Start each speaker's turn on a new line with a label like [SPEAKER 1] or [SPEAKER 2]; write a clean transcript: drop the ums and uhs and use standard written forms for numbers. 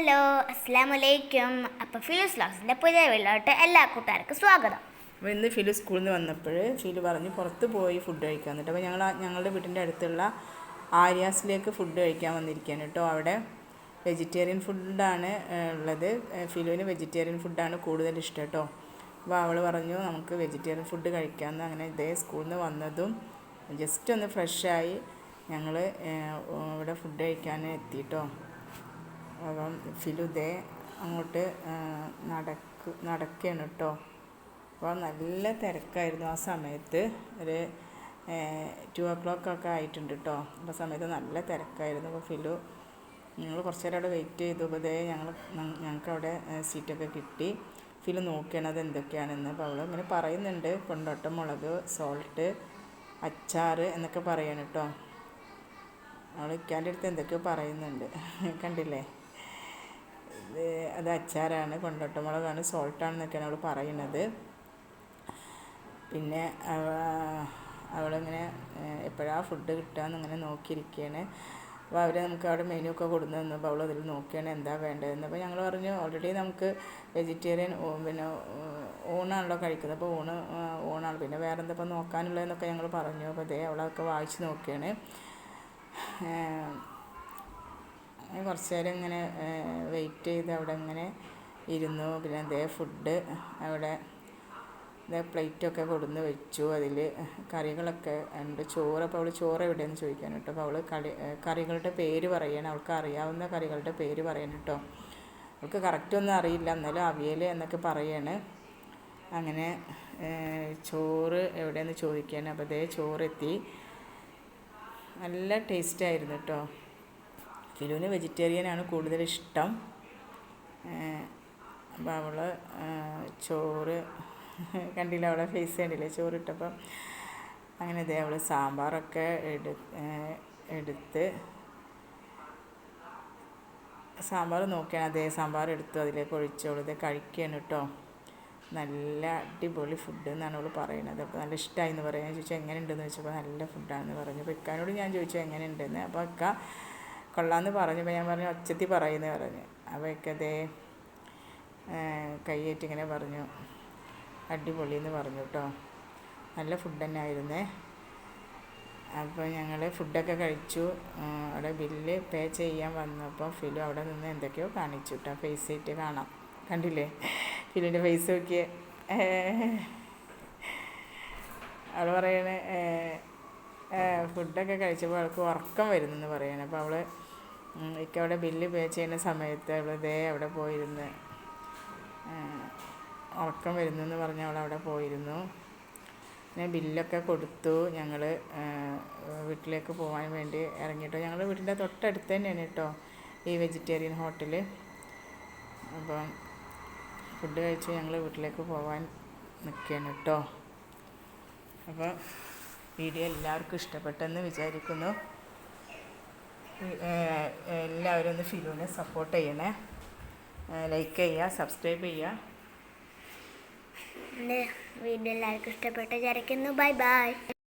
[SPEAKER 1] Hello അസ്സലാമലൈക്കും. അപ്പോൾ ഫിലൂസ് വ്ലോഗ്സിൻ്റെ പുതിയ വീട്ടിലോട്ട് എല്ലാ കൂട്ടുകാർക്കും സ്വാഗതം.
[SPEAKER 2] അപ്പോൾ ഇന്ന് ഫിലു സ്കൂളിൽ നിന്ന് വന്നപ്പോൾ ഫിലു പറഞ്ഞു പുറത്ത് പോയി ഫുഡ് കഴിക്കാൻ എന്നിട്ട് അപ്പോൾ ഞങ്ങളുടെ വീട്ടിൻ്റെ അടുത്തുള്ള ആര്യാസിലേക്ക് ഫുഡ് കഴിക്കാൻ വന്നിരിക്കുകയാണ് കേട്ടോ. അവിടെ വെജിറ്റേറിയൻ ഫുഡാണ് ഉള്ളത്. ഫിലുവിന് വെജിറ്റേറിയൻ ഫുഡാണ് കൂടുതൽ ഇഷ്ടം കേട്ടോ. അപ്പോൾ അവൾ പറഞ്ഞു നമുക്ക് വെജിറ്റേറിയൻ ഫുഡ് കഴിക്കാമെന്ന്. അങ്ങനെ ഇതേ സ്കൂളിൽ നിന്ന് വന്നതും ജസ്റ്റ് ഒന്ന് ഫ്രഷായി ഞങ്ങൾ ഇവിടെ ഫുഡ് കഴിക്കാൻ എത്തി കേട്ടോ. അപ്പം ഫിലു ഇതേ അങ്ങോട്ട് നടക്കുകയാണ് കേട്ടോ. അപ്പോൾ നല്ല തിരക്കായിരുന്നു ആ സമയത്ത്. ഒരു 2 o'clock ആയിട്ടുണ്ട് കേട്ടോ. അപ്പോൾ സമയത്ത് നല്ല തിരക്കായിരുന്നു. അപ്പോൾ ഫിലു ഞങ്ങൾ കുറച്ച് നേരം അവിടെ വെയിറ്റ് ചെയ്തു. അപ്പോൾ ഇതേ ഞങ്ങൾക്ക് അവിടെ സീറ്റൊക്കെ കിട്ടി. ഫിലു നോക്കുകയാണ് അത് എന്തൊക്കെയാണെന്ന്. അപ്പോൾ അവൾ ഇങ്ങനെ പറയുന്നുണ്ട് കൊണ്ടോട്ട മുളക്, സോൾട്ട്, അച്ചാർ എന്നൊക്കെ പറയാണ് കേട്ടോ. അവൾ ഇക്കാൻ്റെ അടുത്ത് എന്തൊക്കെയോ പറയുന്നുണ്ട്, കണ്ടില്ലേ? അത് അച്ചാറാണ്, കൊണ്ടോട്ട മുളകാണ്, സോൾട്ടാണെന്നൊക്കെയാണ് അവൾ പറയുന്നത്. പിന്നെ അവളിങ്ങനെ എപ്പോഴാണ് ഫുഡ് കിട്ടുകയെന്ന് ഇങ്ങനെ നോക്കിയിരിക്കുകയാണ്. അപ്പോൾ അവർ നമുക്ക് അവിടെ മെനു ഒക്കെ കൊടുന്നു തന്നപ്പോൾ അവൾ അതിൽ നോക്കിയാണ് എന്താ വേണ്ടതെന്ന്. അപ്പോൾ ഞങ്ങൾ പറഞ്ഞു ഓൾറെഡി നമുക്ക് വെജിറ്റേറിയൻ പിന്നെ ഊണാണല്ലോ കഴിക്കുന്നത്, അപ്പോൾ ഊണാണ്, പിന്നെ വേറെ എന്താ ഇപ്പോൾ നോക്കാനുള്ളതെന്നൊക്കെ ഞങ്ങൾ പറഞ്ഞു. അപ്പോൾ അതേ അവളൊക്കെ വായിച്ച് നോക്കുകയാണ്. കുറച്ച് നേരം ഇങ്ങനെ വെയിറ്റ് ചെയ്ത് അവിടെ ഇങ്ങനെ ഇരുന്നു. പിന്നെ അതേ ഫുഡ് അവിടെ ഇതേ പ്ലേറ്റൊക്കെ കൊടുന്ന് വെച്ചു. അതിൽ കറികളൊക്കെ ഉണ്ട്. ചോറ്, അപ്പോൾ അവൾ ചോറ് എവിടെയെന്ന് ചോദിക്കാൻ കേട്ടോ. അപ്പോൾ അവൾ കറികളുടെ പേര് പറയണം, അവൾക്ക് അറിയാവുന്ന കറികളുടെ പേര് പറയണം കേട്ടോ. അവൾക്ക് കറക്റ്റൊന്നും അറിയില്ല, എന്നാലും അവിയൽ എന്നൊക്കെ പറയാണ്. അങ്ങനെ ചോറ് എവിടെയെന്ന് ചോദിക്കാൻ. അപ്പോൾ അതേ ചോറെത്തി. നല്ല ടേസ്റ്റായിരുന്നു കേട്ടോ. ഫിലുവിന് വെജിറ്റേറിയനാണ് കൂടുതൽ ഇഷ്ടം. അപ്പോൾ അവൾ ചോറ് കണ്ടില്ല, അവളെ ഫേസ് കണ്ടില്ലേ ചോറിട്ടപ്പം. അങ്ങനെ ഇതേ അവൾ സാമ്പാറൊക്കെ എടുത്ത് സാമ്പാർ നോക്കിയാണ്. അതേ സാമ്പാർ എടുത്തു, അതിലേക്ക് ഒഴിച്ചോളൂ. ഇത് കഴിക്കുകയാണ് കേട്ടോ. നല്ല അടിപൊളി ഫുഡ് എന്നാണ് അവൾ പറയുന്നത്. അപ്പോൾ നല്ല ഇഷ്ടമായി എന്ന് പറയാൻ ചോദിച്ചാൽ എങ്ങനെയുണ്ടെന്ന് ചോദിച്ചപ്പോൾ നല്ല ഫുഡാണെന്ന് പറഞ്ഞു. അപ്പോൾ ഇക്കാനോട് ഞാൻ ചോദിച്ചു എങ്ങനെയുണ്ടെന്ന്. അപ്പോൾ ഇക്ക കൊള്ളാമെന്ന് പറഞ്ഞു. അപ്പോൾ ഞാൻ പറഞ്ഞു ഒച്ചത്തി പറയുമെന്ന് പറഞ്ഞു. അപ്പോൾ ഇക്കതേ കൈയേറ്റ് ഇങ്ങനെ പറഞ്ഞു അടിപൊളിയെന്ന് പറഞ്ഞു കേട്ടോ. നല്ല ഫുഡ് തന്നെ ആയിരുന്നേ. അപ്പോൾ ഞങ്ങൾ ഫുഡൊക്കെ കഴിച്ചു. അവിടെ ബില്ല് പേ ചെയ്യാൻ വന്നപ്പോൾ ഫിലു അവിടെ നിന്ന് എന്തൊക്കെയോ കാണിച്ചു കേട്ടോ. ഫേസ് ആയിട്ട് കാണാം, കണ്ടില്ലേ ഫിലുവിൻ്റെ ഫേസ് നോക്കിയേ. അവൾ പറയണേ ഫുഡൊക്കെ കഴിച്ചപ്പോൾ അവൾക്ക് ഉറക്കം വരുന്നെന്ന് പറയണേ. അപ്പോൾ അവൾ അവിടെ ബില്ല് പേ ചെയ്യുന്ന സമയത്ത് അവൾ അവിടെ പോയിരുന്ന് ഉറക്കം വരുന്നെന്ന് പറഞ്ഞ് അവൾ അവിടെ പോയിരുന്നു. പിന്നെ ബില്ലൊക്കെ കൊടുത്തു. ഞങ്ങൾ വീട്ടിലേക്ക് പോകാൻ വേണ്ടി ഇറങ്ങിയിട്ടോ. ഞങ്ങളുടെ വീട്ടിൻ്റെ തൊട്ടടുത്ത് തന്നെയാണ് കേട്ടോ ഈ വെജിറ്റേറിയൻ ഹോട്ടൽ. അപ്പം ഫുഡ് കഴിച്ച് ഞങ്ങൾ വീട്ടിലേക്ക് പോകാൻ നിൽക്കുകയാണ് കേട്ടോ. അപ്പോൾ വീഡിയോ എല്ലാവർക്കും ഇഷ്ടപ്പെട്ടെന്ന് വിചാരിക്കുന്നു. എല്ലാവരും ഒന്ന് ഫിലുവിനെ സപ്പോർട്ട് ചെയ്യണേ. ലൈക്ക് ചെയ്യുക, സബ്സ്ക്രൈബ് ചെയ്യുക.
[SPEAKER 1] വീഡിയോ എല്ലാവർക്കും ഇഷ്ടപ്പെട്ട് വിചാരിക്കുന്നു. Bye bye.